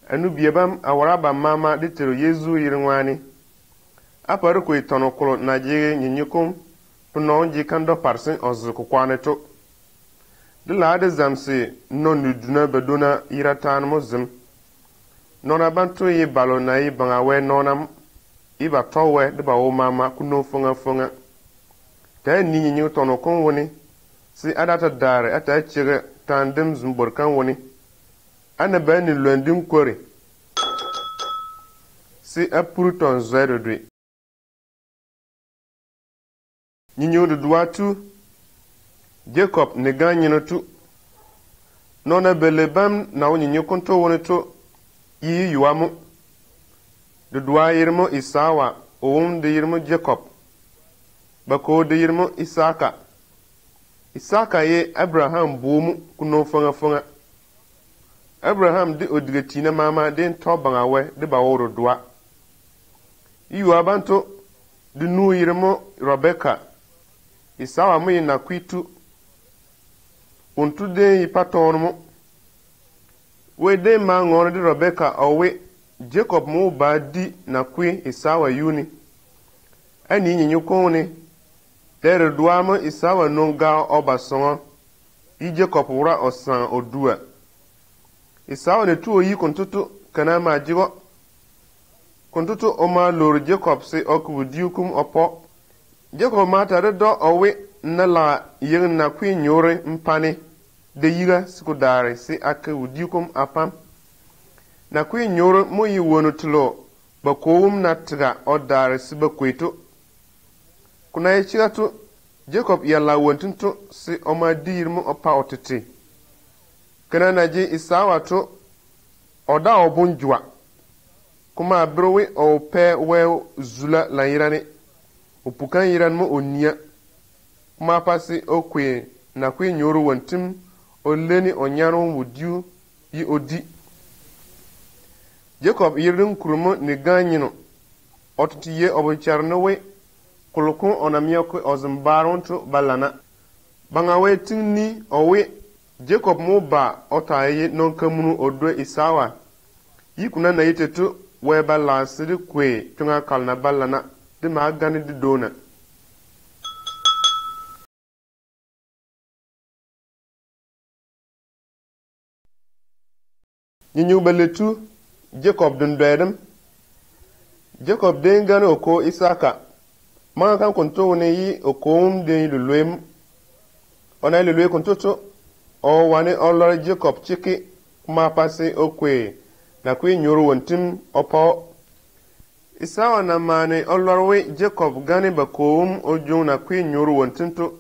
anu biebam awaraba mama ditero Yezu yirngwani apar ko itonokolo na jige nyinyukum puno ji kando parsin ozuku kwaneto dila de zamsi non nuduna beduna iratan mozim nona bantu yi balo na yi bangawe nonam iba towe de ba wo mama kuno funga ta ni nyinyu tonokon woni si adata dare ata chire tandem zumborkan woni ana bani londin kore si apurton zero dwe nyinyu de duatu Jacob ne ganyino tu nona belebam na nyinyu konto woni to yi yuamu de dua yirmo Isawa de yirmo Jacob bako de yirmo Isaka ye Abraham bumu kuno fonga Abraham de odigetina mama den to bangawe de baworo dua yuwa banto de nu yirmo Rebecca Isawa mu na kwitu untu de yipatormo we de ma ngoro de Rebecca owe Jacob mu ba di na kwi Isawa yuni ani nyinyu kone tere duama Isawa nonga obasonga i Jacob wura osan odua Isawa ne tuo yi kontutu kana ma jigo kontutu oma lor Jacob se okudiukum opo Jacob mata de do owe na la yin na kwi nyore mpane de yiga sikudare si aka udiukum apam na kwi nyoro mo yi wono tulo bakowum na tiga odare si bakweto kuna ye chigatu Jacob yalla wontunto si oma dirmo opa otete kana naje Isawa to oda obunjwa kuma browe o pe we zula la yirane upukan yiran mo onia kuma pasi okwe na kwi nyoro wontum oleni onyaro wudiu yi odi Jacob yirin kurmo ni ganyino otuti ye obucharno we kulukun onamiyako ozimbaronto balana bangawe tinni owe Jacob mo ba otaye nonkamunu odwe Isawa yikuna na yitetu we bala sidi kwe tunga kalna balana de magani di dona nyinyu beletu Jacob dundedem Jacob dengane oko Isaka manga kan konto ne yi okom de lulwem ona lulwe kontoto o wane olor Jacob chiki kuma pase okwe na kwi nyoro wontim opo Isawa na mane olorwe Jacob gane bakom ojo na kwi nyoro wontinto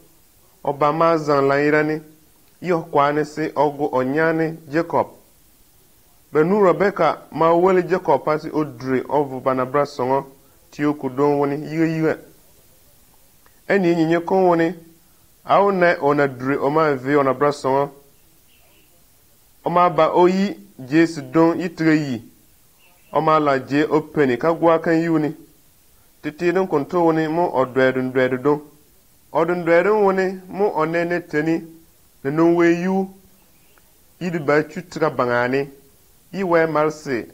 obama zan lairani yo kwane se ogo onyane Jacob benu Rebecca ma wele Jacob pasi odre ovu banabra songo ti okudon woni yiga eni nyinye kon woni aw na ona dre o ma ve ona bra songo o ma ba oyi Jesu don yitre yi o ma la je openi ka gwa kan yuni titi don konto woni mo odredun don odun dredun woni mo onene teni ne non we yu idi ba chutra bangane iwe marse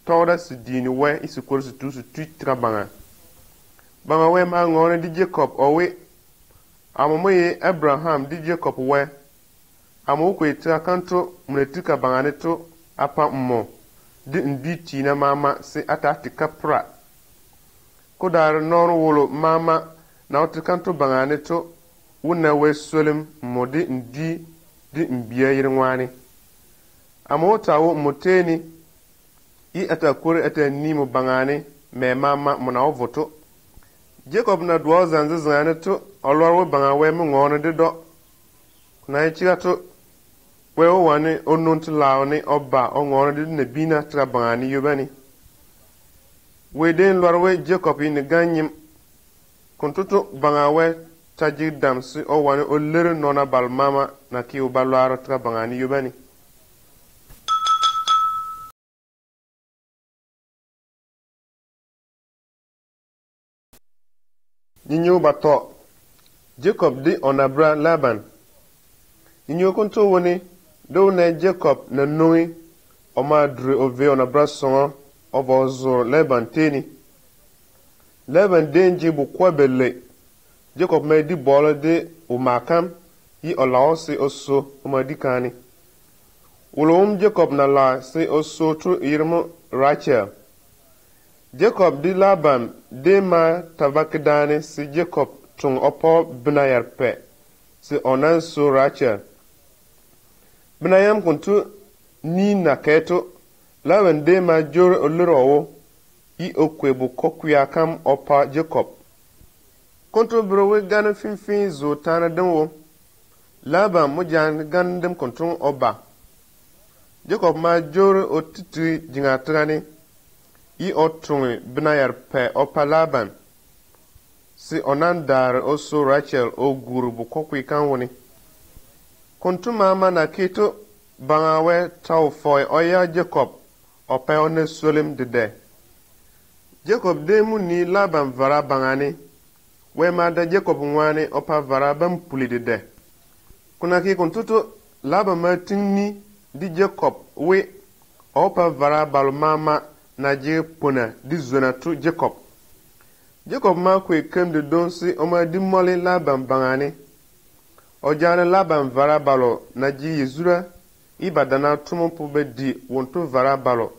toda su dini we isikor su tu su tuitra banga we ma ngone di Jacob owe amomo ye Abraham di Jacob we amo ko itra kanto munetika bangane to apa mmo di nditi na mama se atati kapra kodar nor wolo mama na otikanto bangane to wuna we solim modi ndi di mbiya yirwani amota moteni i atakure atani bangane me mama mona ovoto Jacob na duo zanzane to olorwo bangawe mu ngone de do na ichigato we o wane onuntu laone oba o ngone de ne bina tra bangani yobani we den lorwe Jacob ni ganyim kontuto bangawe taji damsi o wane o lere nona bal mama na ki o balwaro tra bangani yobani Ninyo bato Jacob di onabra Laban Ninyo konto woni do na Jacob na noi oma dre ove ona brasongo obozo Laban teni. Laban denji bu kwabele Jacob me di bolo de umakam yi olaosi oso umadikani. Ulum Jacob na la se oso tu irmo Rachel. Jacob di Laban de ma tabakidani si Jacob tung opo binayar pe si onan so Rachel. Binayam kuntu ni na keto Laban de ma jore olurowo yi okwe bu kokuya kam opa Jacob. Kuntu browe gana finfin zo tana denwo Laban mujan gandem kuntun oba. Jacob ma jore otiti jingatrani yi otungi binayar pe opa Laban si onan dar oso Rachel o guru bu kokwi kanwoni. Kuntu mama na keto bangawe tau foy oya Jacob opa one solim dede. Jacob demu ni Laban vara bangani we ma da Jacob ngwane opa vara bam puli dede. Kuna ki kuntutu Laban ma tingni di Jacob we opa vara balmama na je puna di zona tu Jacob. Jacob ma kwe kem de donsi oma di mole Laban bangani. O jana Laban vara balo na je yezura iba dana tumo pube di wontu vara balo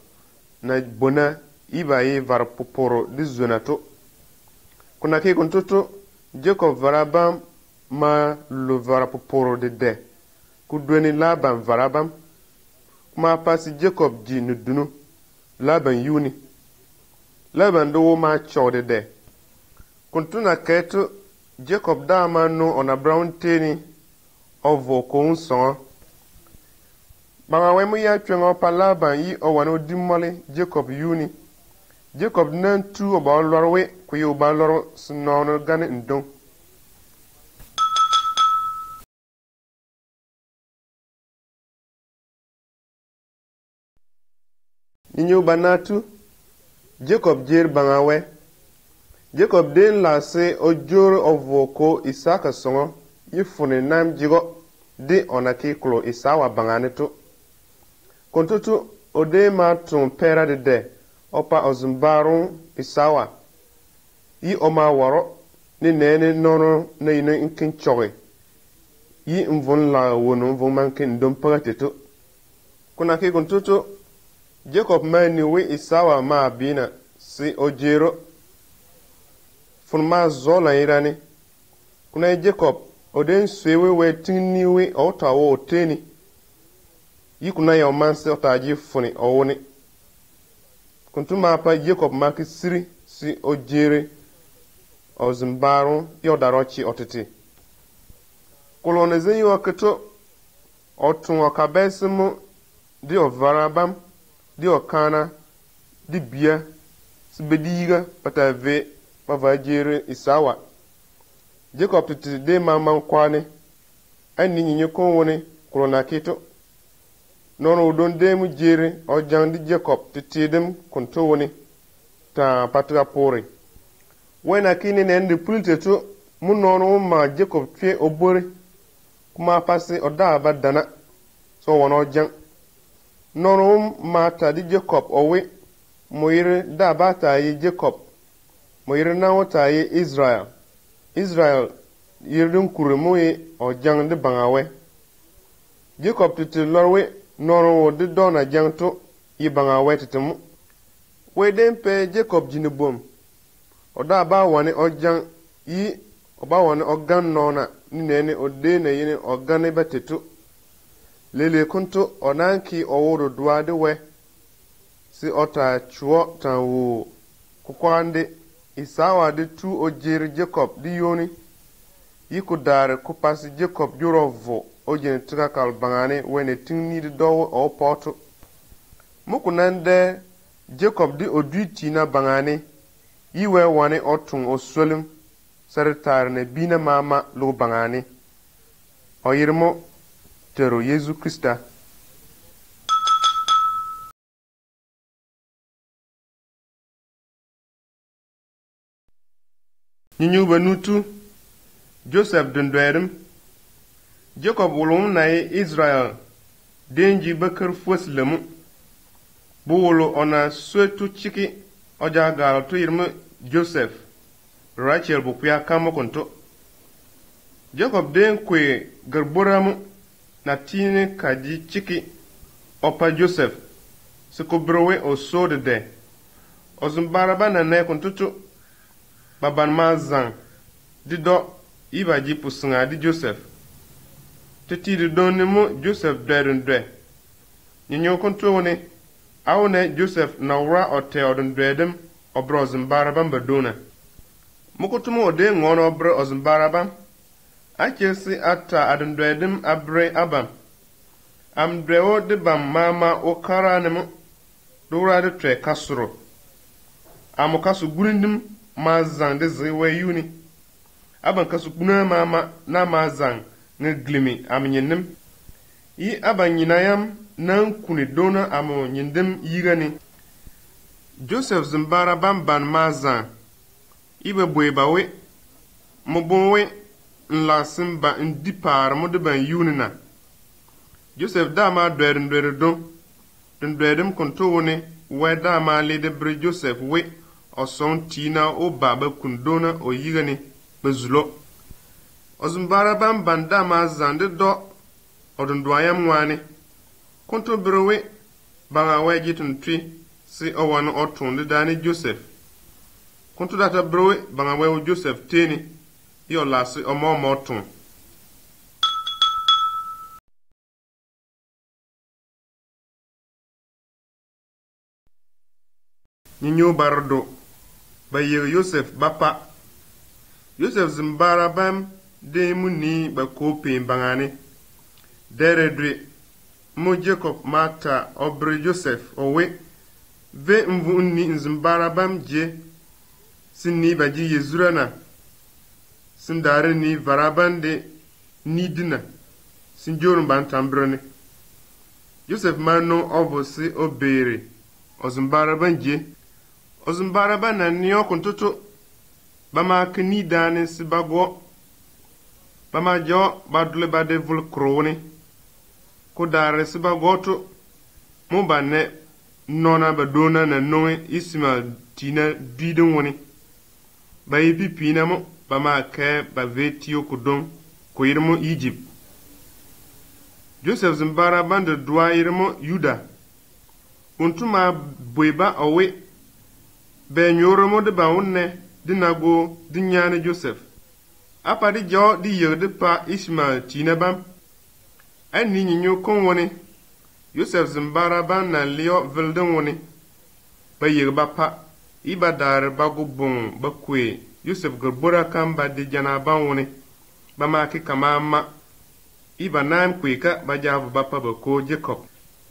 na bona iba yi var poporo di zona tu. Kuna ki kuntutu Jacob vara bam ma lo vara poporo de kudweni Laban vara bam. Kuma pasi Jacob ji nudunu Laban yuni. Laban do ma chode de. Kuntuna ketu Jacob dama no ona brown teni ovo ko unson. Banga wemu ya twengo pa Laban yi o wano dimole Jacob yuni. Jacob nan tu oba lorwe kuyi oba loro sinono gane ndon. Ninyo banatu Jacob jer bangawe. Jacob den la se o jor ovoko Isaka songo yifune nam jigo de onaki klo Isawa bangane to. Kontutu ode ma tun pera de opa ozumbaru Isawa. Yi oma waro ni nene nono na ino inkin choge. Yi mvon la wono mvon mankin ndom pagateto. Kuna ki kontutu Jacob mani we Isawa ma abina si ojero funma zola irani. Kuna Jacob oden swewe we tinni we otawo oteni. Yi kuna ya omanse otaji funi owoni. Kuntuma pa Jacob maki siri si ojere ozimbaru yodarochi otiti. Koloneze yi waketo otun wakabesimu di ovarabam di okana di bia sibediga patave pavajere Isawa. Jacob titi de mama kwani ani nyinyi konwoni kolona kito nono udon demu jere o jandi Jacob titi dem konto woni ta patra pori. Wena kini nende puliteto mu nono ma Jacob twe obore kuma pasi oda badana so wono jang. Nono mata di Jacob owe moire da bata yi Jacob moire na wata yi Israel. Israel yirdun kuremoye o jang de bangawe. Jacob titi lorwe nono wo de dona jang to yi bangawe titimu. We dempe Jacob jinibom. Oda ba wani o jang yi oba wani o gan nona ni nene o de na yini o gan betetu. Lele kuntu onanki oworo duade we si ota chuo tanwo kukwande Isawa de tu ojeri Jacob di yoni yiku dare kupasi Jacob jurovo ojeni tuka kalbangane wene tingni di dowo o potu mukunande Jacob di odwiti na bangane yiwe wane otun osolim saritare ne bina mama lo bangane oyirmo tero Yesu Krista. Nyinyu banutu Joseph dundwerem Jacob ulum na Israel denji bakar fos lemu buwolo ona swetu chiki oja gal tu yirma Joseph Rachel bu kuya kamo konto Jacob den kwe garboramu na tini kaji chiki opa Joseph sikubrowe o sode de ozumbaraba na ne kontutu baban mazan dido iba ji pusunga di Joseph titi di donimu Joseph dwedun dwe nyinyo kontu wone awne Joseph na wura ote odun dwedum obro ozumbaraba mbadona mukutumu ode ngono obro ozumbaraba akesi ata adun dwedum abre abam am drewo de bam mama okara nemu dura de tre kasuro am kasu gurindim mazan de zewe yuni aban kasu kuna mama na mazan ne glimi am nyenim yi aban yinayam nan kuni dona am nyindim yigani Joseph zimbara ban mazan ibe boybawe mobonwe nla simba ndipar mo de ban yunina Joseph dama dwere don den dwedem konto woni we dama le de bre Joseph we oson tina o baba kundona o yigani bezulo ozumbara ban dama zande do odon doyam wani konto brewe banga we jitun tri si o wano otun de dani Joseph konto data brewe banga we Joseph teni yo lasi o mo tun Nyinyo bardo ba yeg Joseph bapa Joseph zimbara bam de muni ba kopi bangani deredre mo Jacob mata obre Joseph owe ve mvu ni zimbara bam je sinni ba ji yezurana sindare ni varabande ni dina sinjorun ban tambrone Joseph mano obosi obere ozimbara ban je Ozumbaraba na niyo kuntutu bama kini dani si bago bama jo badule bade vul kroni ko dare si bago tu mo banne nona badona na noe isma tina bidon woni bayi pipina mo bama ke ba vetio kudon ko yirmo Egypt Joseph Zimbaraba de dwa yirmo Yuda untuma boyba owe be nyoromo de baunne dinago dinyane Joseph apadi jo di yerde pa Ismael tinabam ani nyinyo kon woni Joseph Zimbaraba na leo velden woni ba yirba pa ibadar bago bon bakwe Joseph gorbora kamba de janaban woni ba maki kamama iba nam kweka ba javu bapa bako Jacob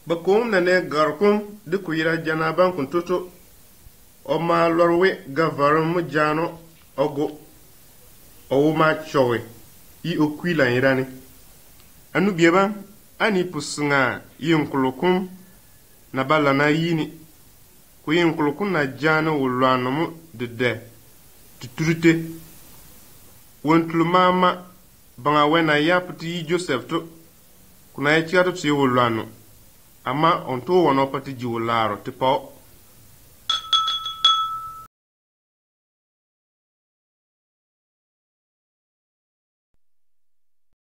bako na ne garkum de kuyira janaban kuntoto o ma lorwe gavarum jano ogo o ma chowe I okwila irani anu bieba ani pusunga yinkulukum na bala na yini ku yinkulukum na jano wulwanomu de tuturite wontulu mama banga wena yapti Joseph to kuna yachiato tsi wulwano ama onto wono pati jiwularo tipo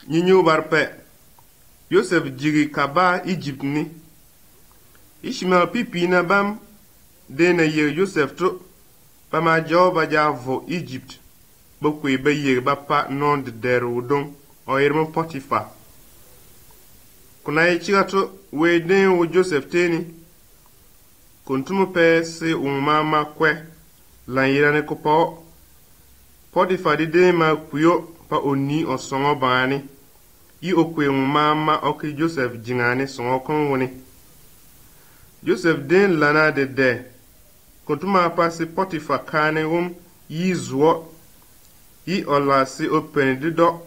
Nyinyo barpe Joseph jigi kaba Egypt ni Ishmael pipi na bam dena ye Joseph to bama joba javo Egypt bokwe ba ye bapa non de derudon o yermo Potiphar kuna yichigato we den wo Joseph teni kontumu pe se umama kwe lan yirane ko po Potiphar di de ma kuyo pa oni osongo bani I okwe mama oki Joseph jingane songo kon woni Joseph den lana de kontuma pasi Potiphar kane yi zuo I olasi open dido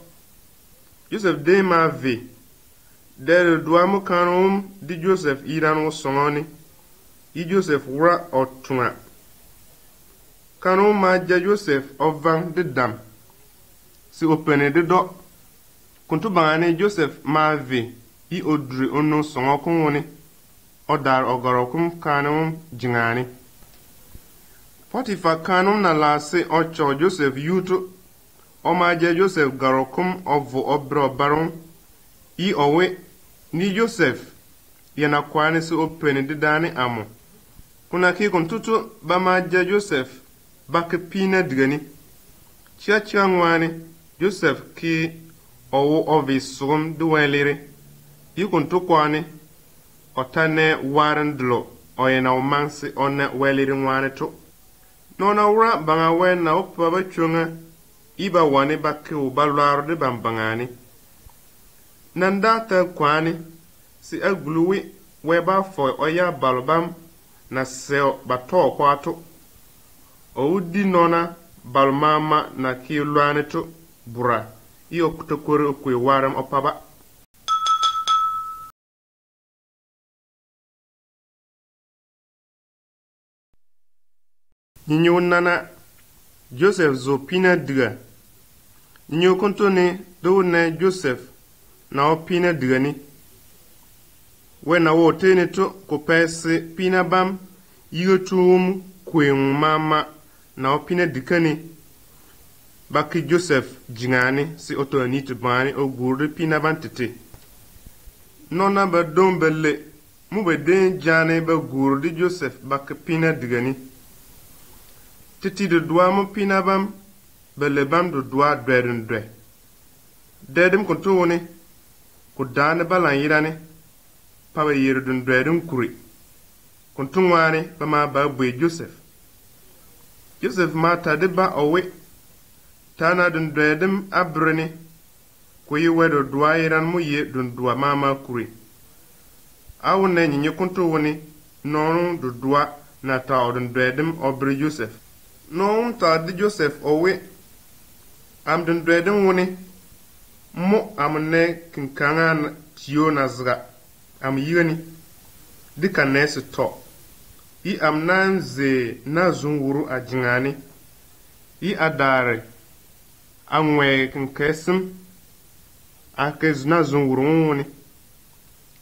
Joseph den ma ve dere duamu kanum di Joseph iranu songoni I Joseph wura otuna kanum ma ja Joseph ovan de dam si open dido kuntu bangane Joseph ma ve I odri onu songo kon woni o dar ogorokum kanum jingani. Potifa kanum na lase o cho Joseph yutu o maje Joseph garokum ovu obro baron I owe ni Joseph yana kwani si openi didani amo. Kuna ki kuntutu ba maje Joseph baki pina digani. Chia ngwani Joseph ki owu ovi sugum duweliri. I kuntu kwani otane warandlo oyena umansi one weliri ngwani tu. Nona wura banga wen na upa ba chunga iba wani baki ubalwaro di bambangani. Nandata kwani si agluwi weba foi oya balbam na seo bato kwato. Oudi nona balmama na kilwani tu bura. Iyo kutokuri ukwe waram opaba. Ninyo nana Joseph zo pina diga. Ninyo kontoni do ne Joseph na o pina diga ni. We na wo tene to ko pese pina bam yigotum kwen mama na o pina dikani. Baki Joseph jingani si otoni tubani o gurde pina bantete. Nona ba dombele mu be den jane ba gurde Joseph baki pina digani. Titi de doa mo pina bam bele bam de doa dredun dre. Dedem konto woni ko dane balan yirani pa ba yirdun dredun kuri. Konto ngwani ba ma ba bwe Joseph. Joseph ma ta de ba owe tana dun dredum abreni ko yi wedo doa yiran mo ye dun doa mama kuri. Awu ne nyinye konto woni nonu du doa na ta odun dredum obre Joseph. Non ta di Joseph owe am dun dredum woni mo amne kinkanga tiyo na zga am yigani dika nesi to I am nanze na zunguru a jingani I adare amwe kinkesim akez na zunguru woni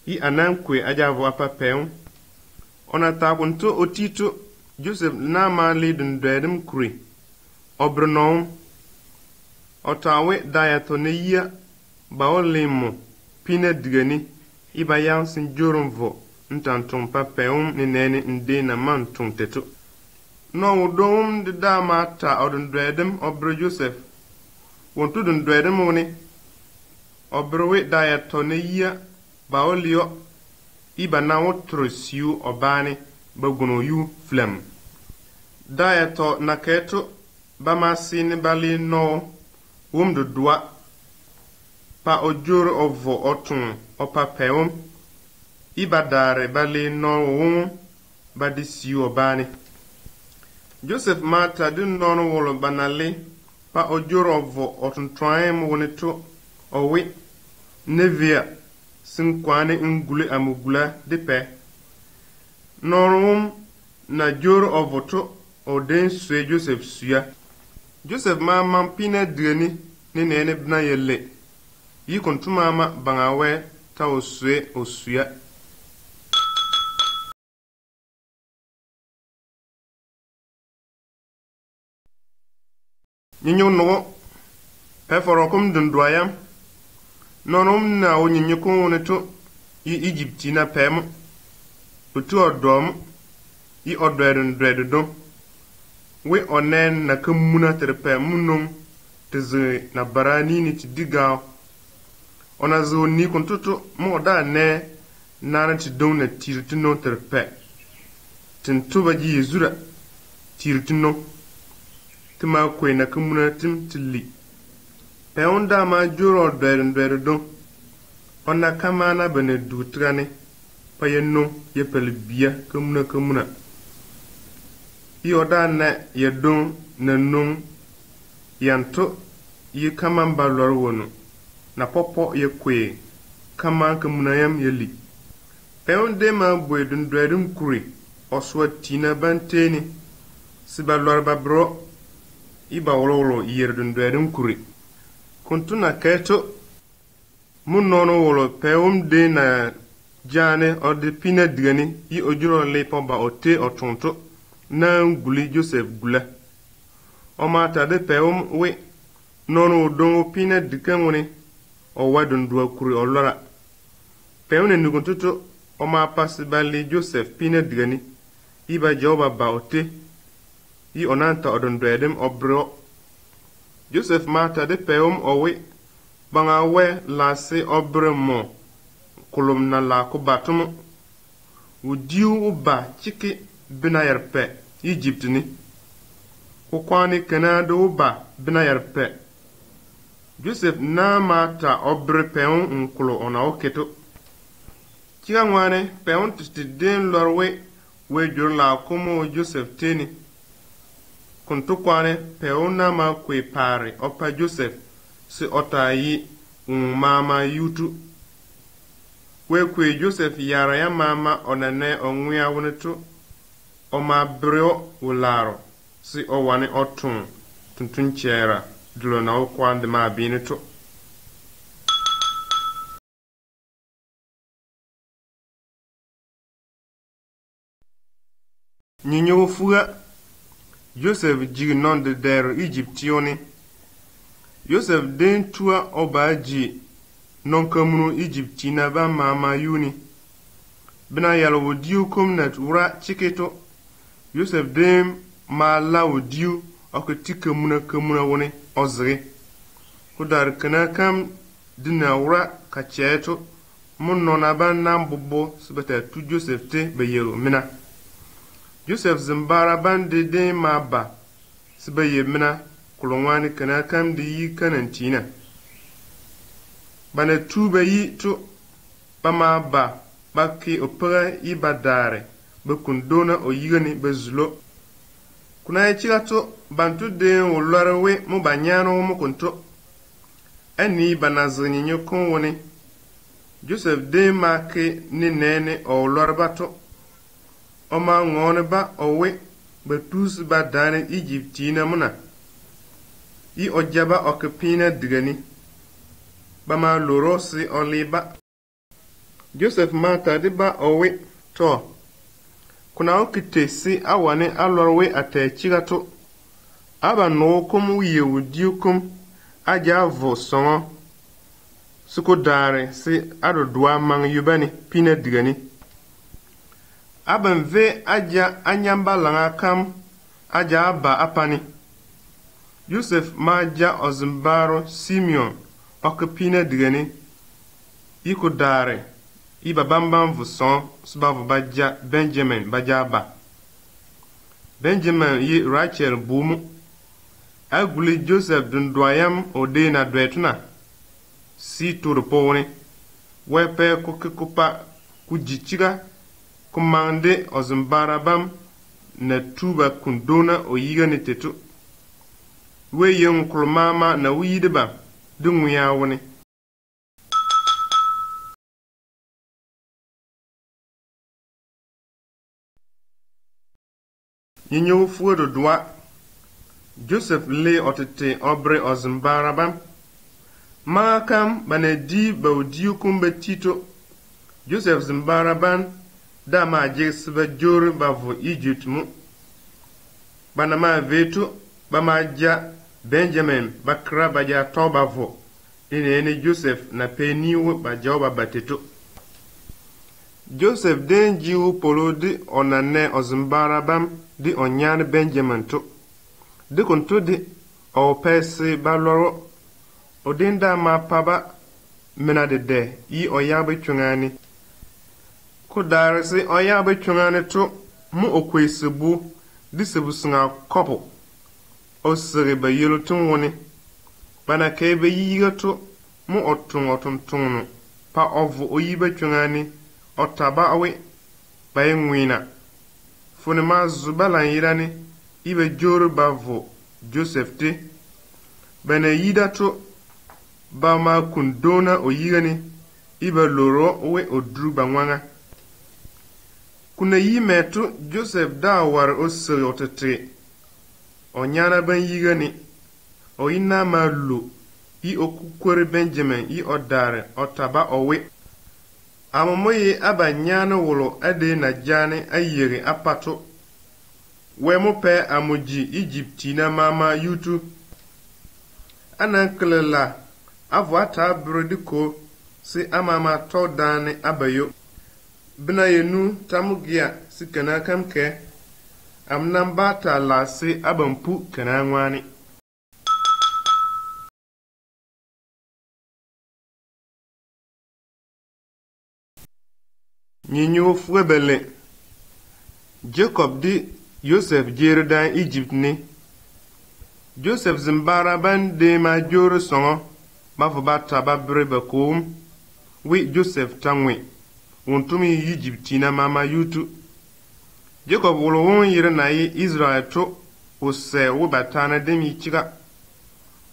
I anankwe ajavo apapeun ona takunto otito Joseph na ma lidun dredum kuri obrnon otawe dayato ne yia ba olimo pina digani iba yansin jorumvo ntantum papeum ni nene nde na mantum tetu no udom de dama ta odun dredum obro Joseph wontu dun dredum woni obrowe dayato ne yia ba olio iba na wotrosiu obani baguno yu flem. Dayato na keto bama sini bali no wumdu dua pa ojur ovo otun opa peum ibadare bali no wum badi siu obani. Joseph mata din nono wolo banali pa ojur ovo otun troem wonitu owi nevia sinkwane ngule amugula dipe. Norum na jor ovoto o den sue Joseph suya. Joseph mama pina digani ni nene bna yelle. Yi kontu mama bangawe ta o sue o suya. Nyinyo no peforokum dundwayam. Norum na o nyinyukun woneto I Egyptina pemu. Utu odom I odredun dredudum we onen na kumuna terpe munum teze na barani ni tidiga ona zo ni kuntutu mo da ne na ti don na tirtino terpe tintuba ji yezura tirtino tima kwe na kumuna tim tili pe onda ma juro odredun dredudum ona kama na bene dutrane payenno yepel biya kumuna yoda na yedon na num yanto yi kaman balor wono na popo ye kwe kama kumuna yam yeli peonde ma bwedun dredum kuri oswa tina banteni sibalor babro iba wololo yerdun dredum kuri kuntuna keto mun nono wolo peum de na jane ode pina digani yi ojuro le pomba ote otonto na nguli Joseph gula o mata de peum we nono dongo pina dikamuni o wadun duwa kuri o lora peum ne nuguntuto o ma pasi bali Joseph pina digani iba joba ba ote yi onanta odon dredem obro Joseph mata de peum o we banga we lase obre mo kulum na la ko batumu udiu uba chiki bina yarpe Egypt ni ko kwani kanado uba bina yarpe Joseph na mata obre peun nkulo ona oketo chiga ngwane peun tistiden lorwe we jur la komo Joseph teni kuntu kwane peun na ma kwe pare opa Joseph si otayi mama yutu kwe Joseph yara ya mama onane onwia wunetu o ma brio wularo si o wani otun tuntun chera dulo na okwande ma binetu nyinyo fuga Joseph jigi non de der Egyptioni Joseph den tua obaji non kamunu Egyptina ba mama yuni bina yalo wodiu kumnat ura chiketo Joseph den ma la wodiu okutika kamuna woni ozre kudar kana kam dina ura kacheto mun nona ban nambubo subata tu Joseph te bayero mina Joseph zimbara ban de den ma ba sibaye mina kulongwani kana kam di yi kanantina bana tuba yi to bama ba baki opera yi badare bakundona o yigani bezulo kuna chira to bantu de wolorwe mu banyano mu kunto ani banazini nyokon woni Joseph de make ni nene o lorbato o ma ngone ba owe betus badane Egyptina muna yi ojaba okpina digani bama lorosi oliba Joseph mata de ba owe to kuna okite si awane alorwe atechigato aba no kum yewudiukum aja vo songo suko dare si adodwa man yubani pina digani aban ve aja anyamba langa kam aja aba apani Joseph maja ozimbaro Simeon okpina digani iko dare iba bambam vuson subavu baja Benjamin baja ba Benjamin yi Rachel bumu aguli Joseph dundwayam ode na dwetuna si turpone wepe kukupa kujichiga kumande ozimbara bam na tuba kundona oyiga ni tetu we yung kulmama na wiyide ba dungu ya woni nyinyo fuodo dwa Joseph le otete obre ozimbara bam makam banedi baudiu kumbe tito Joseph zimbara ban dama jesiba jor bavu Egypt mu banama veto bamaja Benjamin bakra baja tobavo ine Joseph na peniwo bajoba bateto Joseph den jiwu polodi onane ozimbara bam di onyan Benjamin to de konto di o pese baloro odinda ma paba mena de yi oyabe chungani ko darasi oyabe chungani to mu okwesebu di sebusunga kopo o sere ba yelo tun woni bana kebe yiga to mu otun tunu pa ovu oyibe chungani otaba awe bayengwina fune ma zubala yirani ibe joro bavo Joseph te bana yida to ba ma kundona oyigani ibe loro we odru bangwanga kuna yimeto Joseph da war osere otete onyana ban yigani oyina malu i okukwere Benjamin i odare otaba owe Amomoye abanyane wolo ade na jane ayere apato. Wemo pe amoji Egyptina mama yutu. Anankelela avwata brodiko si amama to dane abayo. Bina yenu tamugia si kana kamke. Amnambata la si abampu kana ngwani. Nyinyo fwebele. Jacob di Joseph jeridan Egypt ni. Joseph zimbara ban de ma joro songo bafubata babre bakum. Wi Joseph tangwe. Wontumi Egyptina mama yutu. Jacob wolo won yire na yi Israel to ose wo batana demi chiga.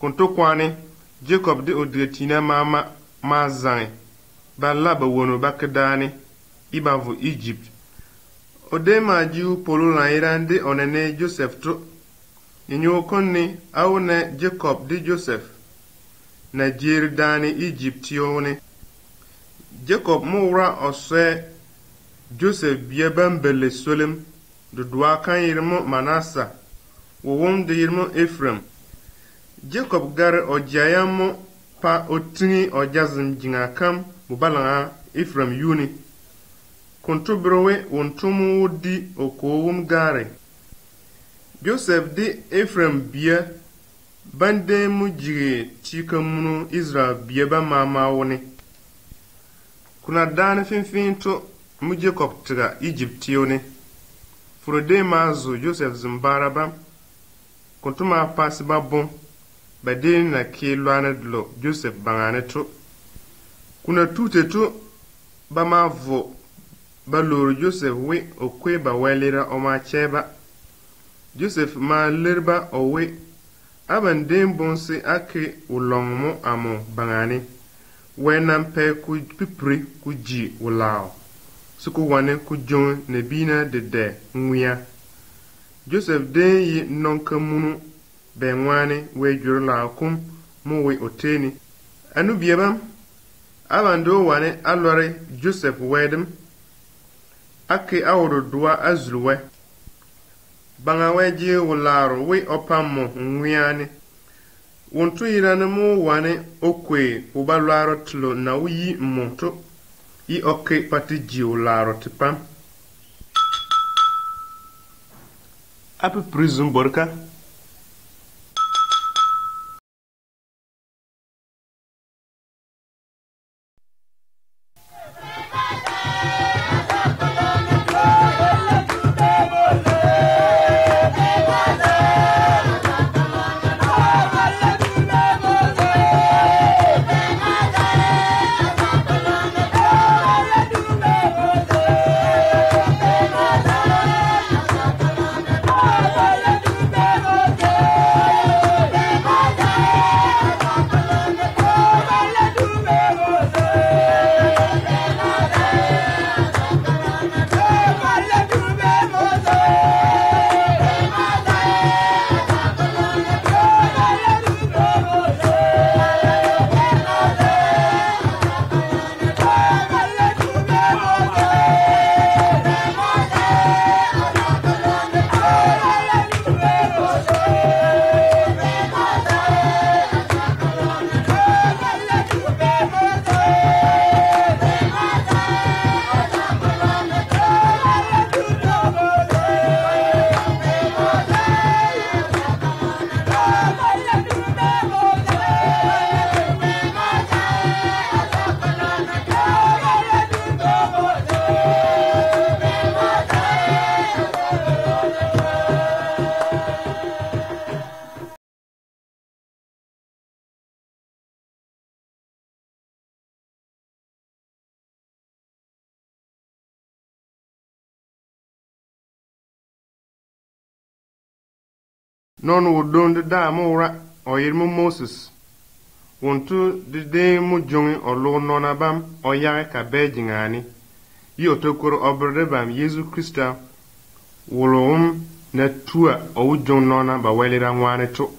Konto kwane Jacob de odretina mama mazan. Ba laba wono bakdani ibavu Egypt. Odema jiu polo na irande onene Joseph to. Ninyo konni awne Jacob de Joseph. Na jirdani Egypt yone. Jacob mura ose Joseph biebambele solem. Dudwa kan yirmo Manasa. Wowon de yirmo Ephraim. Jacob gare ojayamo pa otingi ojazim jingakam mubalanga Ephraim yuni. Kontubrowe wontumu wudi okowum gare. Joseph di Ephraim bia bande mu jige chikamunu Israel bia ba mama woni. Kuna dane finfin to mu Jacob tiga Egypt yoni. Frode mazu Joseph zimbara ba. Kontuma pasi ba bon. Badeni na ke luane dlo Joseph bangane to. Kuna tute to ba ma vo ba loro Joseph we okwe ba welira o ma cheba. Joseph ma lerba owe aban den bonse ake ulongmo amo bangane. Wenam pe ku pipri ku ji ulao. Suku wane ku jon ne bina de nwia. Joseph den yi nonkamunu benwane we jurla kum mu we oteni. Anu biebam abando wane alore Joseph wedem ake awro dua azluwe. Banga weje wularo we opammo nwiane. Wontu yirane mu wane okwe ubalwaro tlo na uyi mmoto. I oke pati ji wularo tipam. Api prison borka. Non wudon de da mura o yirmu Moses. Wontu de de mu jongi o lo nona bam o yare ka bejingani. Yi otokoro obrede bam Yesu Krista wolowum na tua o wujong nona ba welira ngwane to.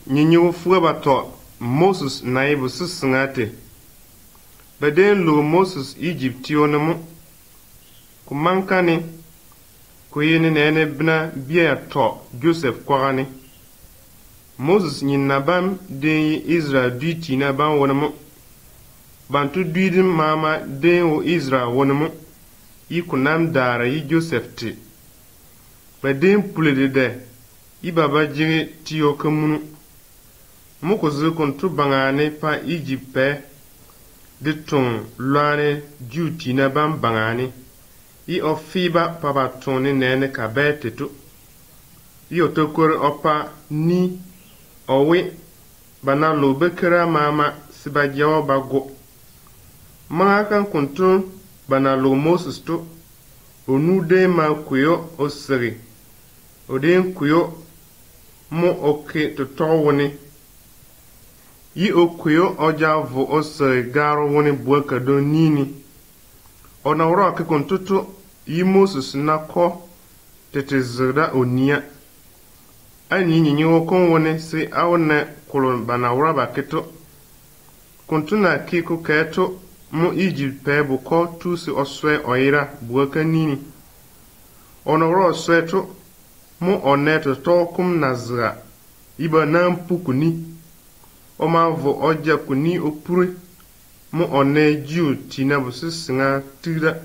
Nyinyi fuwa ba to Moses na ibu sisingate. Baden lo Moses Egyptionimu. Kumankani kuyini nene bina biya to Joseph kwagani. Moses nyinna bam den Israel duiti na ban wonimu. Bantu duidin mama den wo Israel wonimu. Yi kunam dara yi Joseph ti. Baden pulede de. Yi baba jiri tiyo kamunu. Muku zikun tu bangane pa Egypte di tun luane duiti na ban bangane. Yi o fiba papa tuni nene ka bete tu. Yi o tokore opa ni owe bana lo bekera mama siba jawa bago. Mga kan kuntun bana lo Moses tu. Onu de ma kuyo o siri. O den kuyo mo oke to woni. Yi o kuyo o javo o siri garo woni buwaka do nini. O na wura ke kuntutu yi Moses na ko tete zirda o niya. Ani nyinyi wokon woni si awne kulon bana wura ba keto. Kuntuna kiku keto mo Egypt pebu ko tusi oswe oira buwaka nini. O na wura oswe to mo oneto to kum nazra. Iba nan pukuni. O ma vo oja kuni opuri. Mo one jiu tina busi singa tira.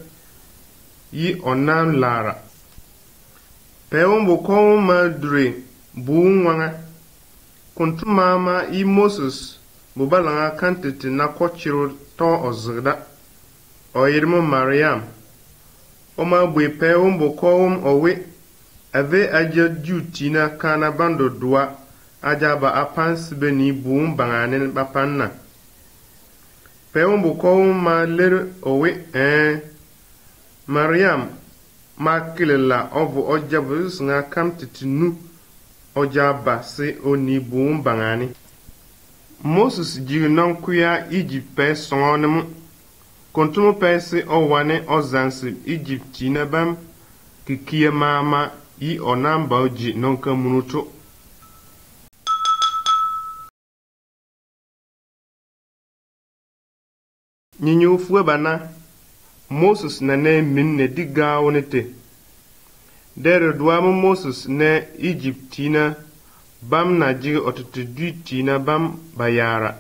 Yi onan lara. Pewon buko madre buun wanga. Kuntu mama yi Moses bubalanga kantiti na kochiru to ozgda. O yirmo Mariam. O ma bwe pewon buko owe. Ave aja jiu tina kana bando dua. Aja ba apans beni buun banganen bapanna. Pewon buko ma ler owe Mariam makilela ovu ojabu singa kamtitinu ojaba se oni buun bangani. Moses jiri non kuya Egypt pe songonemu. Kontumu pe se owane ozansi Egypt na bam kikie mama yi onamba oji nonka munuto. Nyinyo fuwe bana Moses na ne min ne diga wonete. Dere duamu Moses ne Egyptina bam na jigi otutu duitina bam bayara.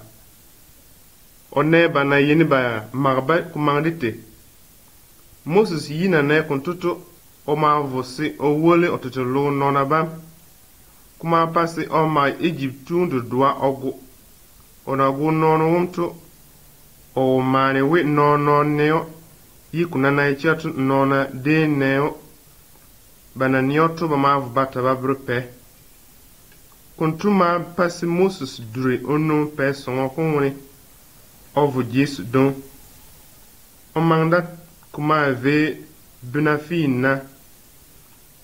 One bana yini ba magba kumangdite. Moses yina ne kuntutu o ma vosi o wole otutu lo nona bam. Kuma pasi o ma Egyptun du dua ogu. Onagu nono wumtu o mane we nono neo. Yi kuna na ichiatu nona de neo. Bana nyoto ba ma vubata ba brupe. Kuntu ma pasi Moses dure ono pe songo kongwe. Ovu Jesu don. O mangda kuma ve benafi na.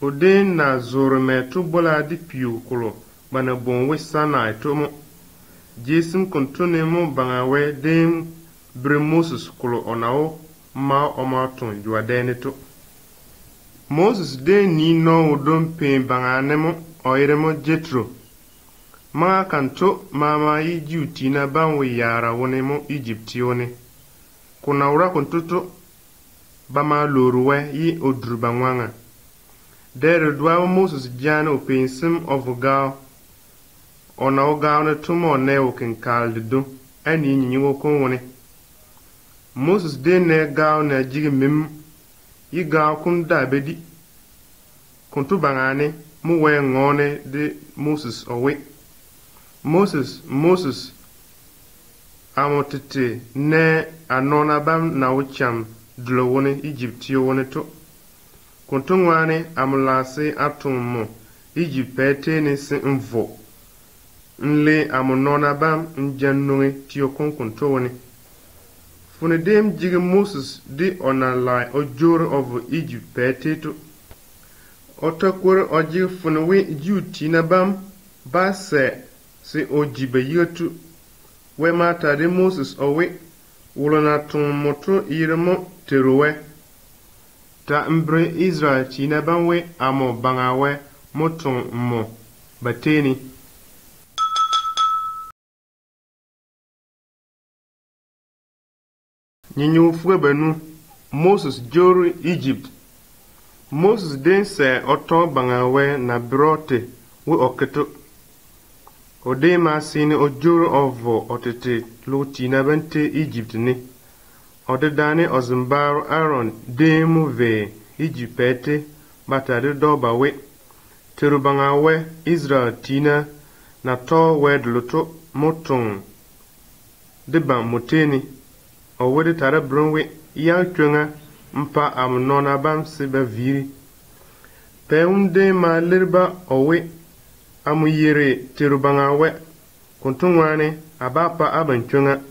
O de na zoro me tu bola di piu kulo. Bana bonwe sana ito mo. Jesu kuntu ne mo banga we de bre Moses kulo onao. Ma omaton juadene to. Moses de ni no udon pen banganemo oiremo Jetro. Ma kanto mama yi juti na banwe yara wonemo Egyptione. Kuna ura kuntuto bama loruwe yi odrubangwanga. Dere dwa Moses jana opensim ovugao. Ona ogao na tumo ne okenkalde do. Ani nyinyi wokon wone. Moses de ne gao na jigi mim yi gao kum da bedi. Kuntu bangane mu we ngone de Moses owe. Moses amotete ne anona bam na wucham dlo wone Egyptio wone to. Kuntu ngwane amulase atummo Egypte ne se mvo. Nle amunona bam njannunge tiyo kunto wone. Fune dem jigi Moses di onalai o jore of Egypt peteto. Otakwere o jigi fune we juti na bam ba se o jibe yotu. We mata de Moses owe wulona tun moto iremo terowe. Ta mbre Israel china banwe amo bangawe moton mo bateni. Nyinyu fue benu Moses joru Egypt. Moses den se oto bangawe na brote we oketo. Ode ma sini o joru ovo otete loti na bente Egypt ni. Ode dane ozimbaru Aaron demu ve Egypte bata de doba we. Teru bangawe Israel tina na to wed luto motong. De ban moteni. O wede tare bronwe yang chunga mpa amnona bam siba viri. Peunde ma lirba owe amu yere terubanga we kuntungwane abapa aban chunga.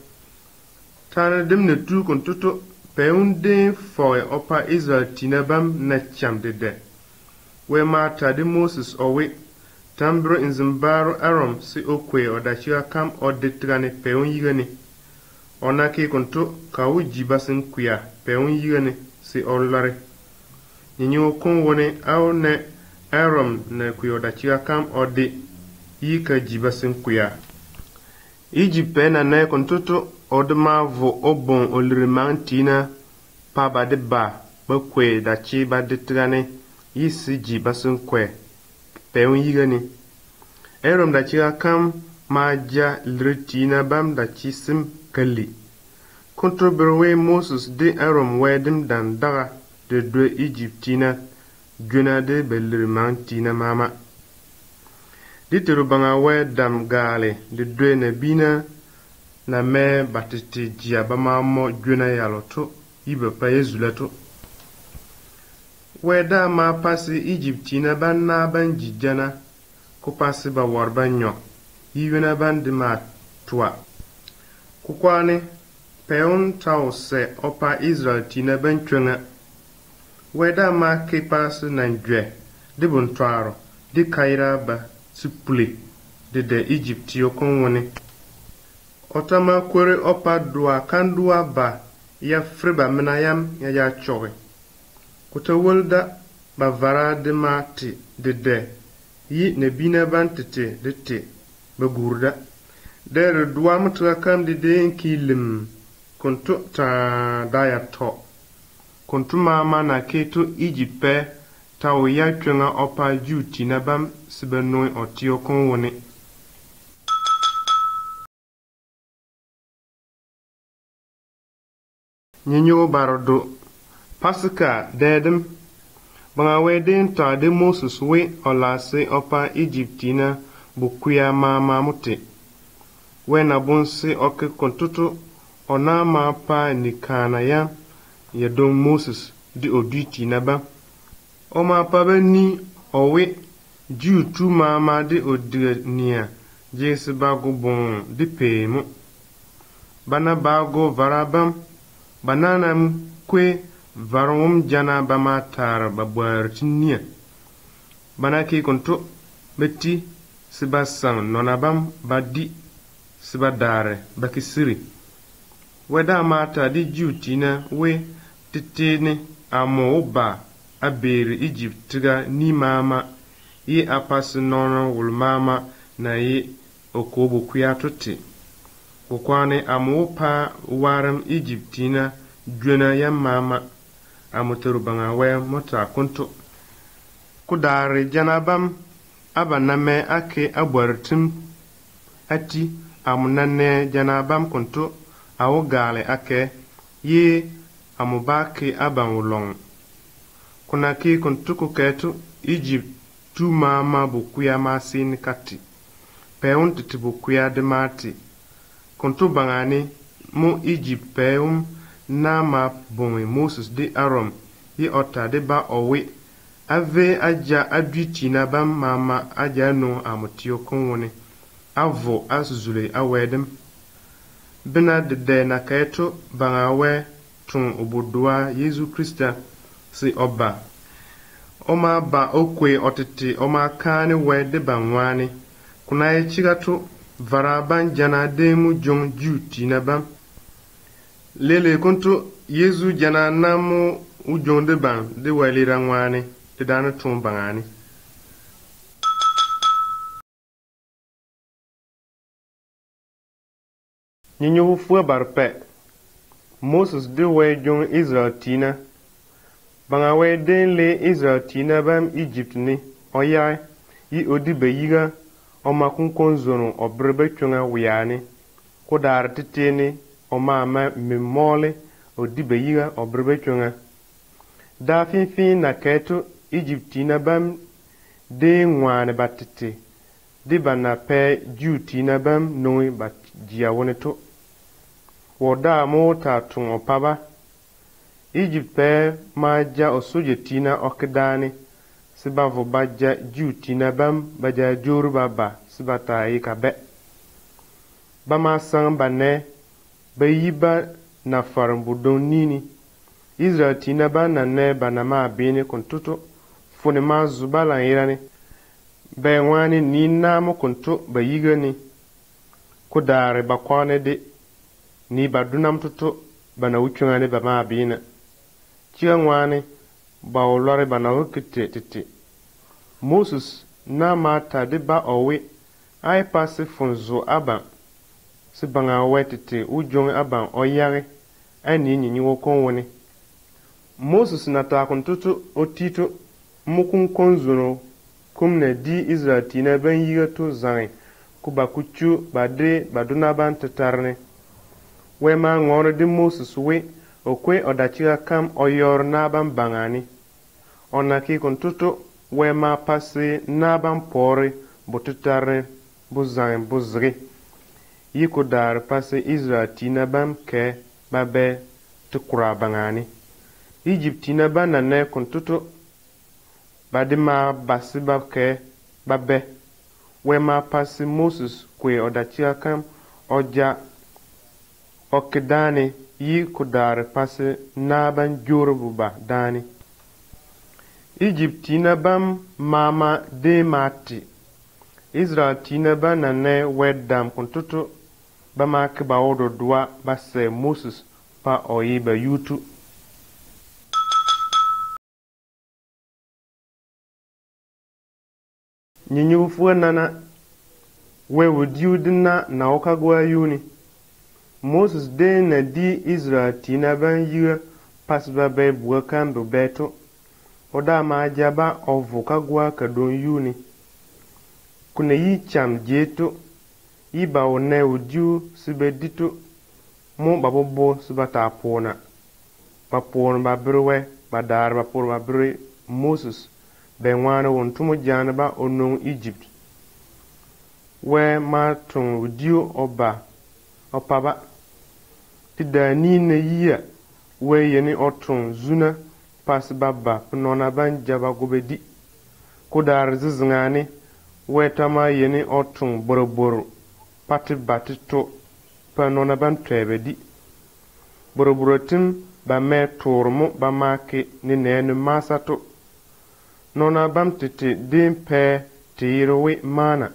Tana dimne tu kuntuto peunde foe opa Israel tina bam na chamdede. We mata de Moses owe tambro inzimbaru Aram si okwe odachia kam oditrane peun yigani. Onake konto kawu jibasin kuya peun yigani si olare. Nyinyo kon wone au ne Aram ne kuyo dachia kam odi yika jibasin kuya. Ijipe na ne kontoto odma vo obon olirimantina pa bade ba kwe dachi baditrane yisi jibasin kwe peun yigani. Aram dachia kam maja liritina bam dachi sim kali. Controberwe Moses de Aaron wedim dan daga de dwe Egyptina guna de belirmantina mama. Di terubanga wedam gale de dwe na bina na me batiti jiabama mo guna yaloto ibe pa yezulato. Weda ma pasi Egyptina ban na ban jijana ko pasi ba warbanyo yuna ban de ma tua. Kukwane peun tau se opa Israel tina benchunga. Weda ma kepas nanjwe de buntwaro de kaira ba supuli de Egyptio konwone. Otama kwere opa dua kandua ba ya friba menayam ya chowe. Kuta wolda ba vara de mati de yi ne bina bantete de te ba gurda. Dere duwa mutuwa kam de kilim kontu ta daya to. Kontu mama na keto Egypte ta uya chunga opa juti na bam sibenoi otio konwone. Nyinyo barodo. Pasika dedem. Banga wedin ta de Moses we olase opa Egyptina bukuya mama muti. Wena bonse oke kontutu onama pa nikana ya don Moses di oditi naba. Oma pa ni owe jutu mama di odinia jesi bago bon di pemu. Bana bago varabam banana kwe varum jana bama tar babwartinia. Bana ki kontu beti sibasang nonabam badi sibadare bakisiri. Weda mata di jutina we titini amo ba aberi Egyptiga ni mama yi apasi nono wul mama na yi okobo kuyatuti. Kukwane amo pa waram Egyptina juna ya mama amoteru banga we mota kuntu. Kudari janabam abaname ake abwartim ati amunane janabam kuntu awu gale ake ye amubake abanwulong. Kuna ki kuntu kuketu Egypt tu mama bukuya masin kati. Peun titi bukuya de mati. Kuntu bangani mu Egypt peum na ma bonwe Moses de Aaron ye ota de ba owe. Ave aja adwiti na bam mama aja no amutio konwone. Avo asuzule awedem. Bina de na kaeto bangawe tun obodua Yesu Krista si oba. Oma ba okwe otete oma kane wede banwani. Kuna ye chigato varaban jana demu jong juti na bam. Lele kuntu Yesu jana namu ujong de ban de walira nwani de dana tun bangani. Nyinyo fue barpe. Moses de we jong Israel tina. Banga we den le Israel tina bam Egypt ni. Oya yi odi beyiga o makunkon zono o brebe chunga wiyani. Ko dar titini o ma mimole o di beyiga o brebe chunga. Da fin na keto Egypt tina bam de ngwane batiti. Di bana pe ju tina bam noi bat jia wone to. Woda mo ta tung o paba. Egypt pe ma ja o suje tina okidani. Siba vo baja ju tina bam baja joru baba siba ta yi kabe. Ba ma sang ba ne ba yiba na farambu don nini. Israel tina ba na ne ba na ma bini kuntutu. Fune ma zuba lan yirani. Ba wani ni na mo kuntu ba yiga ni. Kudare ba kwane de. Ni ba dunam tutu ba na uchungani ba ma bina. Chiga ngwani ba olore ba na wukite titi. Moses na mata de ba owe ai pasi funzo aban. Si banga wetiti ujong aban oyare ai ni nyinyi wokon woni. Moses na ta kuntutu otito mukun konzuno kumne di Israel tina ben yiga to zane kuba kuchu bade baduna ban tatarne. We ma ngoro di Moses we okwe odachira kam oyor naban bangani. Onaki kuntutu we ma pasi naban pori bututarne buzan buzri. Yiko dar pasi Israel tina bam ke babe tukura bangani. Egypt tina ban na ne kuntutu badima basi babke babe. We ma pasi Moses kwe odachira kam oja okidani yi kudare pasi naban jorubu ba dani. Egypt tina bam mama de mati. Israel tina ba na ne wedam kuntutu ba ma kiba odo dua ba se Moses pa oyi ba yutu. Nyinyu fuwa nana we wudiu dina na okagwa yuni. Moses de na di Israel tina ban yiga pasba be buga kambu beto. Oda ma jaba ovuka gwa kadon yuni. Kuna yi cham jeto. Yi ba one udiu sibe dito. Mo babobo siba ta pona. Ba pona ba birwe ba dar ba pona ba birwe Moses. Ben wana wontumo jana ba onon Egypt. We ma tun udiu oba. Opaba. Tida ni na yiya we yeni otun zuna pas baba nona ban jaba gobedi. Kudar zizngani we tama yeni otun boroboro pati batito pa nona ban trebedi. Boroboro tim ba me turmu ba make ni nenu masato. Nona bam titi din pe tirowe mana.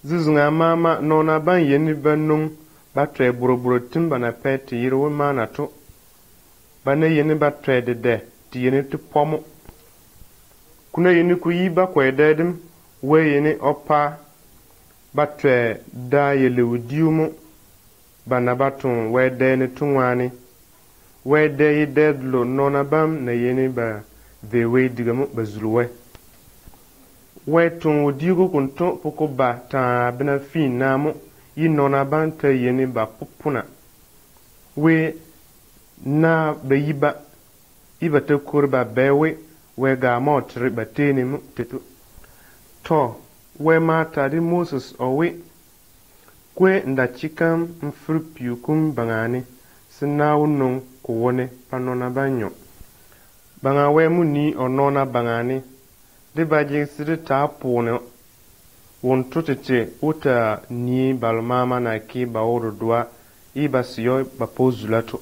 Ziznga mama nona ban yeni banung batre buruburu timba na pe ti yirwe mana to. Bana yeni batre de ti yeni ti pomo. Kuna yeni ku yi ba kwe dedim we yeni opa batre da yele udiumu. Bana batun we de ni tungwani. We de yi dedlo nona bam na yeni ba ve we digamu bazuluwe. We tun udiugu kunto poko ba ta bina fi namu. Yi nona ban ta yeni ba pupuna. We na ba yiba. Iba ta kurba bewe. We ga motri ba teni mu titu. To, we ma ta di Moses owe. Kwe nda chikam mfrupiu bangani. Sina unong kuwone pa nona banyo. Banga we mu ni o nona bangani. Di ba jigsiri ta pune. Won tutete uta ni balmama na ki ba oru dua i ba siyo ba pozulato.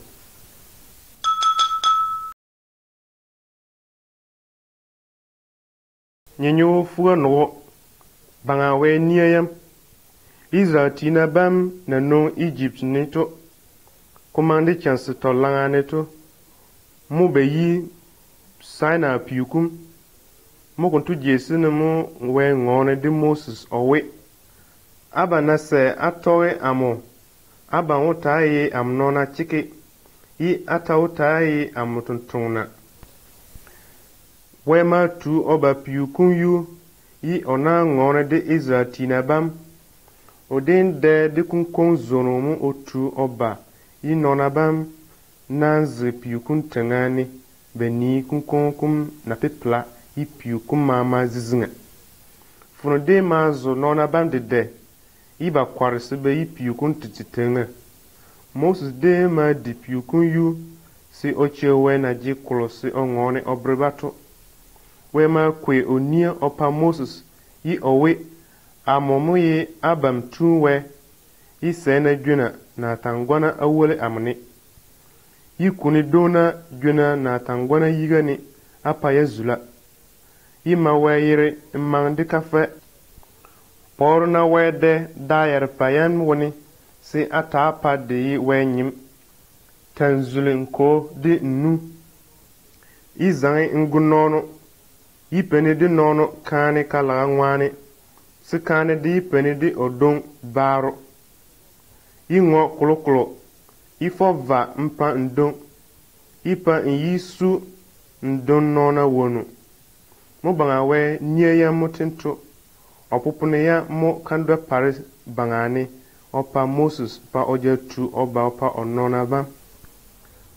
Nyenyo fuwa no banga we niyayam. Israel tina bam na no Egypt neto. Komande chansi to langa neto. Mu be yi saina piyukum. Mo kontu jesi na mo we ngone di Moses owe. Aba na se atowe amo. Aba uta ye amnona chike. yi atauta yi amutuntuna wema tu oba piukunyu yi ona ngone de Israel tina bam odin de kunkon zonomu otu oba yi nona bam nanze piukun tangani beni kunkon kum na pepla yi piukun mama zizinga funo de mazo nona bam de yi ba kwarisi be yi piukun tititenga Moses de ma di piukun yu si ochewe na ji kulo si ongone obrebato we ma kwe onia opa Moses yi owe amomu yi abam tunwe yi sena dwena na tangwana awole amne yi kuni dona dwena na tangwana yigani apa ya zula yi ma weyire mmangdi kafe por na wede dayar payan woni si ata pa de yi wenyim tanzulin ko de nu yi zangi ngunono yi peni di nono kani kalaga ngwani si kani di peni di odong baro yi ngo kulo yi fo va mpa ndong yi pa yi su ndong nona wonu mo banga we nye ya mutinto opupune ya mo kandwa paris bangani opa Moses pa oje tu oba opa onona ba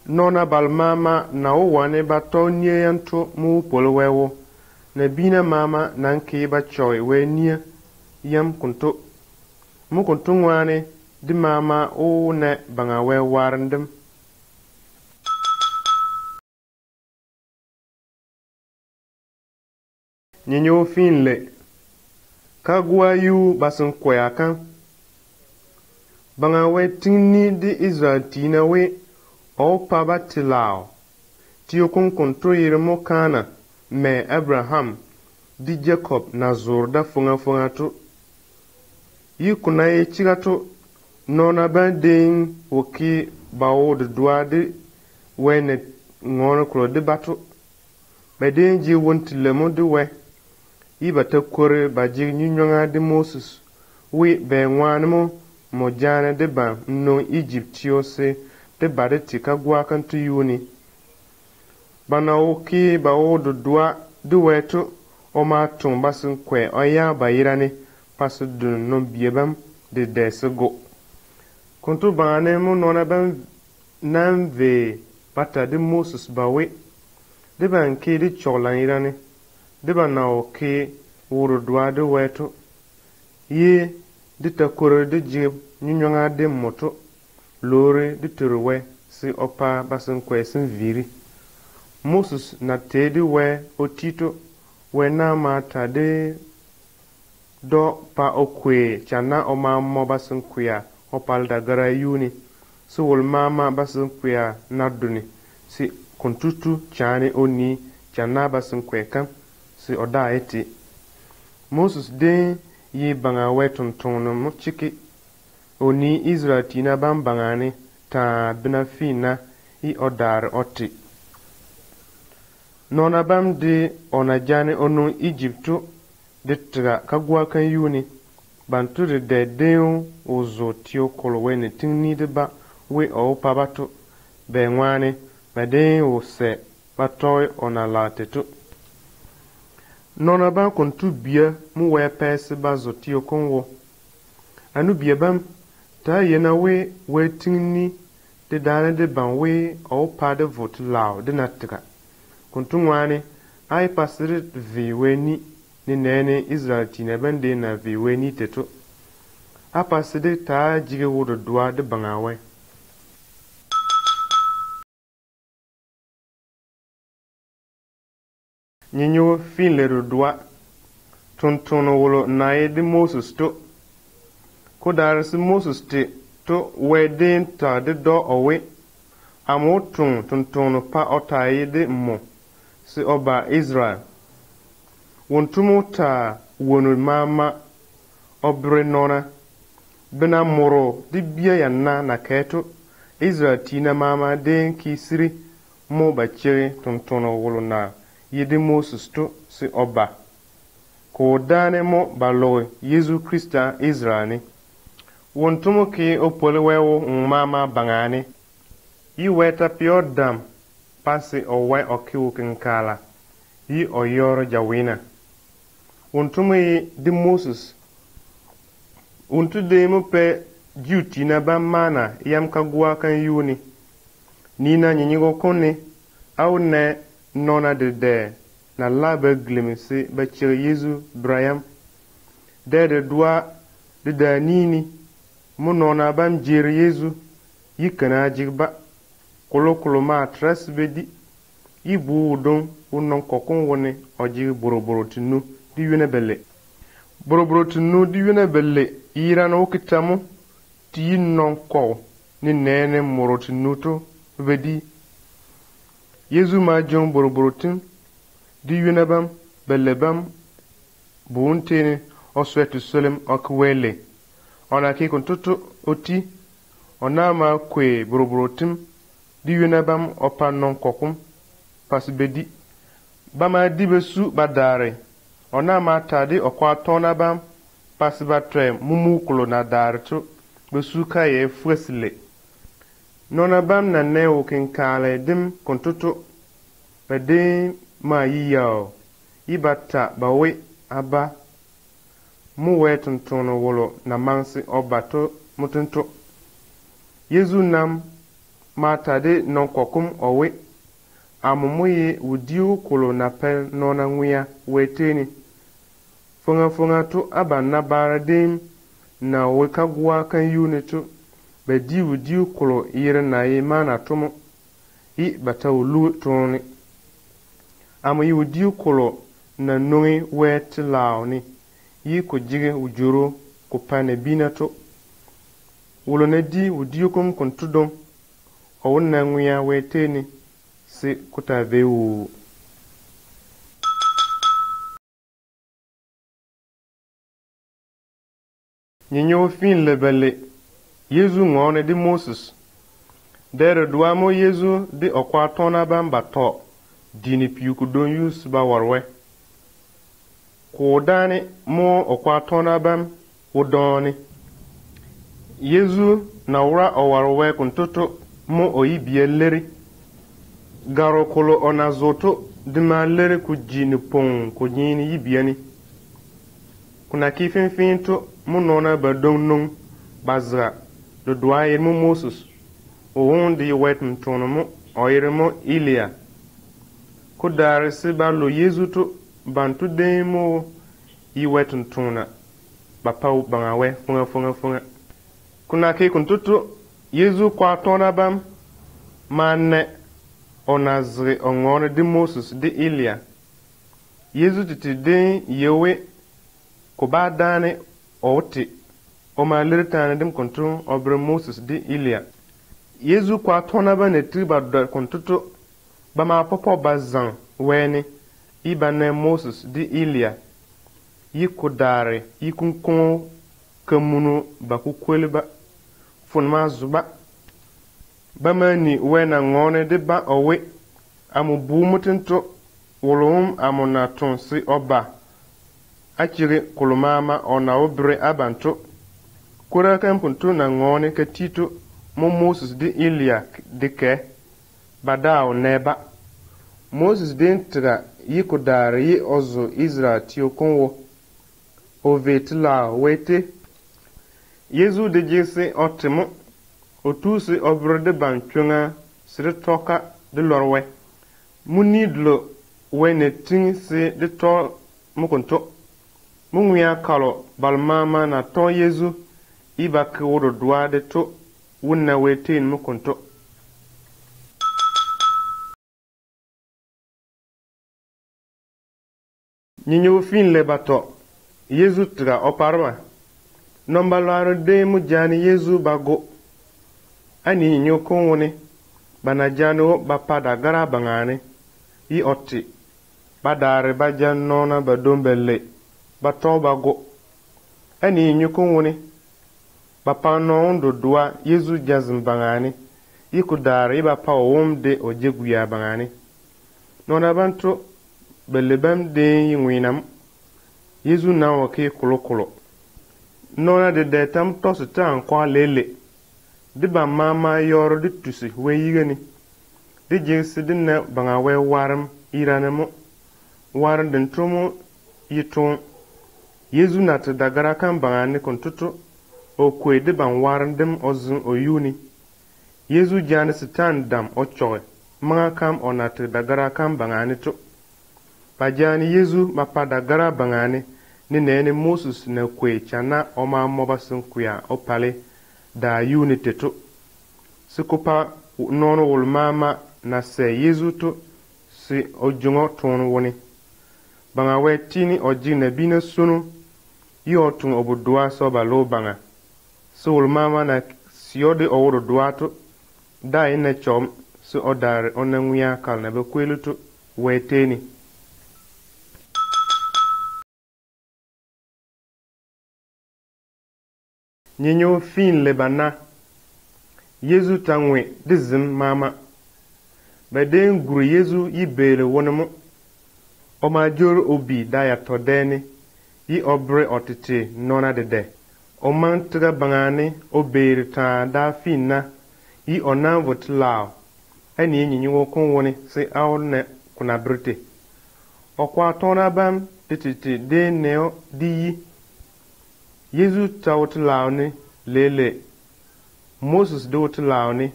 nona balmama na owane ba to nye yanto mu polwewo na bina mama nan ke ba choy we nia yam kunto mu kunto ngwane di mama o ne banga we warndem nyinyo finle kagwa yu basun koyakan banga we tinni di Israel tina we o paba tilao tiyo kunto yirmo kana me Abraham di Jacob na zorda funga to yi kuna ye chigato nona ba ding woki bawo de doade wene ngono kro de bato be den ji wonti lemo de we yi bata kore ba ji nyonga de Moses we be nwanmo mo jana de ba no Egyptio se de bade tika gwa kan tu yuni bana woki bawo de doa de weto o ma tun basin kwe oya bayirani pasu dun no biebam de desego kontu bane mo nona bam nanve pata de Moses bawe de ban ke de cholan irani de bana oki wuru doa de weto ye de takore de jib nyonga de moto lore de turwe si opa basin kwe sin viri Moses na tedi we otito we na mata de do pa okwe chana o ma mo basin kuya opal da gara yuni so wol mama basin kuya naduni si kuntutu chani oni chana basin kwe kam si oda eti Moses de yi banga we tuntunno mo chiki oni Israel tina bangani ta bina fina i odar oti nona bam de ona jani onu Egyptu de tra kagwa kan yuni bantu de deu ozo tio kolwe ne tinni de ba we o pabato be ngwane mede o se batoy ona latetu nona ba kontu bia mu we pese ba zo tio konwo anu bia bam ta yena we tinni de dane de ban we o pa de vote lao de natka kuntu ngwane ai pasiri viweni ni nene Israel tina bende na viweni teto a pasiri ta jige wudo dua de bangawe nyinyo finle dua tuntuno wolo nae de Moses to kodarisi Moses te to wedin ta de do owe amotun tuntuno pa otaye de mo si oba Israel wontumu ta wonu mama obre nona bena moro di biya yanna na keto Israel tina mama den kisiri mo bachere tuntuno wolo na yidi Moses to si oba ko dane mo balo Yesu Krista Israel ni wontumu ki opole wewo mama bangani yi weta pio dam pasi owe okiu kinkala yi oyoro jawina untumu yi di Moses untu de mu pe duty na ba mana yam kagua kan yuni nina nyinyigo kone au ne nona de na labe glimisi ba chir Yesu Braham de dua de da nini mu nona bam jir Yesu yikana jigba kolo ma tres bedi ibu don unon kokon woni oji boroboro tinu di yune belle boroboro tinu di yune belle ira no kitamu ti non ko ni nene moro tinu to bedi Yesu ma jon boroboro tin di yune bam belle bam buuntene oswetu solem okwele ona ki kuntutu oti ona ma kwe boroboro tin di yune bam opa non kokum pasibedi bama dibesu badare ona ma tadi okwa tona bam pasibatre mumukulo na darto besu kaye fwesle nona bam na newo kinkale dim kontutu bede ma yiyao ibata bawe aba muwe tuntono wolo na mansi obato mutunto Yesu nam ma tadi non kokum owe amumuye udiu kulo na pel nona nguya weteni funga tu abanna bara dim na weka gwa kan yunitu bedi udiu kulo yire na ye mana tumu I bata ulu tuni amuyi udiu kulo na nungi weti launi yi kujige ujuru kupane binatu ulo na di udiu kum kuntudum owunna nguya weteni si kutaveu nyinyo fin lebele Yesu ngone di Moses dere duamo Yesu di okwa tona bamba to dini piuku don yus ba warwe ko dani mo okwa tona bam udoni Yesu na wura owarwe kuntoto mo oyibie leri garo kolo ona zoto dima lere ku jini pong ku nyini yibiani kuna kifin finto mu nona ba donnong bazra do doaye mu Moses o wondi wet mtono mu oyire mu Ilia ku dare si ba lo Yesu to bantu demo yi wet mtona ba pau bangawe funga kuna ke kuntutu Yesu kwa tona bam manne onazre ongone di Moses di Ilia Yesu titi den yewe ko ba dane oti o ma lirtane dim kontun obre Moses di Ilia Yesu kwa tona ba ne triba do kontuto ba ma popo bazan weni ibane Moses di Ilia yikodare yikunkon kamunu ba ku kwelba funma zuba bamani wena ngone de ba owe amu bumutinto wolum amuna tonsi oba achiri kulumama ona obre abanto kura kampuntu na ngone katito mo Moses di Ilia dike badao neba Moses dentra yikodare yi ozo Israel tiokonwo ovetla wete Yesu de jese otimo otusi obrode banchunga sire toka de lorwe munidlo wene tingsi de to mukunto munguya kalo balmama na to Yesu iba kworo dwa de to wunna wetin mukunto nyinyo fin le bato Yesu tra oparwa nombalaro de mu jani Yesu bago ani nyoko woni bana jano bapada gara bangane yi otti badare bajanona badombele batoba go ani nyoko woni bapano ndo dua Yesu jazm bangane yi kudare bapa womde ojeguya bangane nona banto belebam de yinwinam Yesu nawo ke kulokolo nona de detam tosita kwa lele di ba mama yor di tusi we yigani di jingsi di na banga we waram iranamo waran den tromo yiton Yezu nat dagara kan banga ni kontutu o kwe di ban waran dem ozun o yuni Yezu jani sitan dam o choge manga kam o nat dagara kan banga ni to pa jani Yezu ma pa dagara banga ni nene Moses na kwe chana o ma moba sun kuya o pale da yuni tetu sikupa nono wul mama na se Yezu to si o jungo tonu woni banga we tini o jina bina sunu yo tun obu dua so ba lo banga so wul mama na siode o wuro dua to da ina chom so o dar ona nguya kal na be kwelu to we teni nyinyo fin lebana Yezu tangwe dizim mama ba den guru Yezu yibele wonomo o ma jor obi da ya todeni yi obre otete nona dede o man tiga bangani o bere ta da finna yi onan votlao eni nyinyo kon woni se awne kuna brite o kwa tona bam tititi de neo di yi Yezu tawtlao ni lele Moses dawtlao ni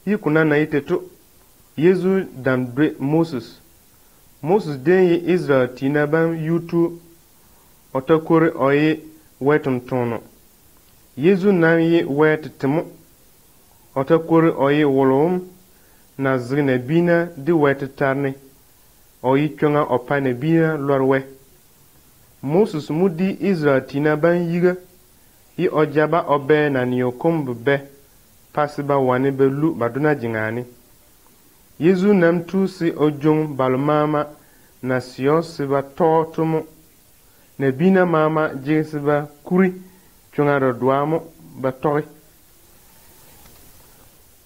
yi kuna na itetu Yezu dambre Moses den yi Israel tina bam yutu otakore oye wetum tono Yezu nam yi wetitimo otakore oye wolom na zgne bina di wetitarni oyi chonga opane bina lorwe Moses mudi Israel tina ban yiga yi ojaba obe na niyokum be pasiba wani be lu baduna jingani Yezu nam tu si ojong balmama na siyo siba totumo na bina mama jesiba kuri chunga rodwamo batoy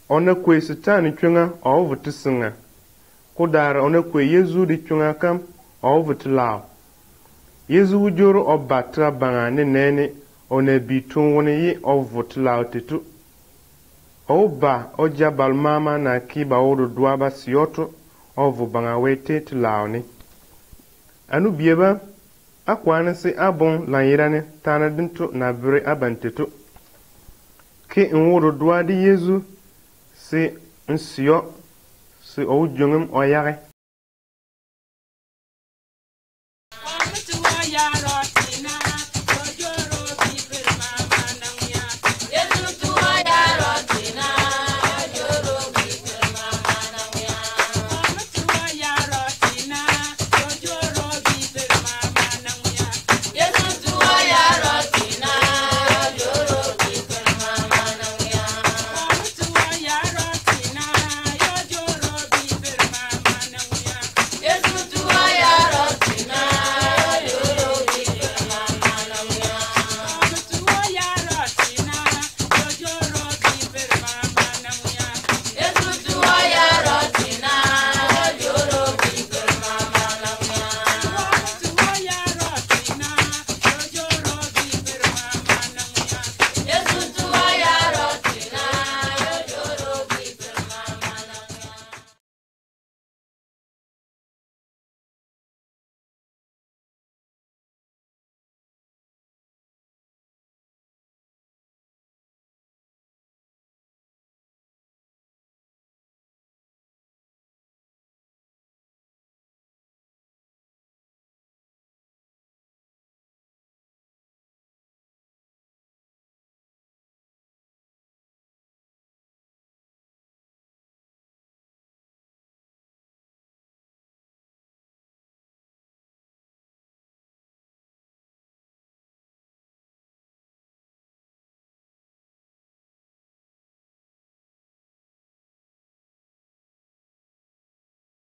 ona kwe sitani chunga ovutisinga kudara ona kwe Yezu di chunga kam ovutilao Yezu wujoro obatra banga nene ona bitun woni yi ovutilao titu Oba oja balmama na kiba odo duaba siyoto ovu banga wete tilaoni. Anu bieba akwana si abon lanyirane tana dinto na bire abanteto. Ki nwodo dua di Yezu si nsiyo si oujungum oyare.